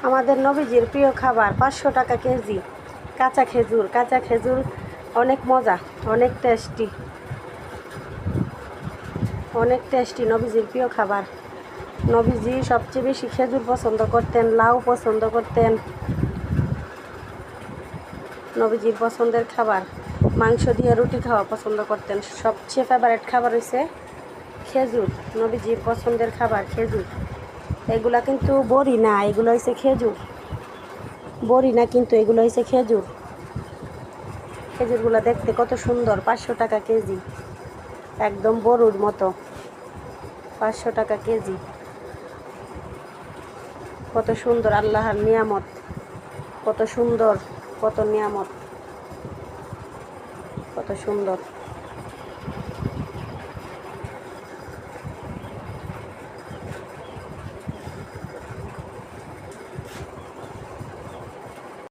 আমাদের নবীজির প্রিয় খাবার 500 টাকা কেজি কাঁচা খেজুর। কাঁচা খেজুর অনেক মজা, অনেক টেস্টি, অনেক টেস্টি। নবীজির প্রিয় খাবার। নবীজি সবচেয়ে বেশি খেজুর পছন্দ করতেন, লাউ পছন্দ করতেন। নবীজির পছন্দের খাবার মাংস দিয়ে রুটি খাওয়া পছন্দ করতেন। সবচেয়ে ফেভারিট খাবার হচ্ছে খেজুর। নবীজির পছন্দের খাবার খেজুর। এগুলা কিন্তু বড়ি না, এগুলো হচ্ছে খেজুর। বড়ি না কিন্তু, এগুলো হচ্ছে খেজুর। খেজুরগুলো দেখতে কত সুন্দর। 500 টাকা কেজি, একদম বড়ুর মতো। 500 টাকা কেজি। কত সুন্দর আল্লাহর নিয়ামত, কত সুন্দর, কত নিয়ামত, কত সুন্দর।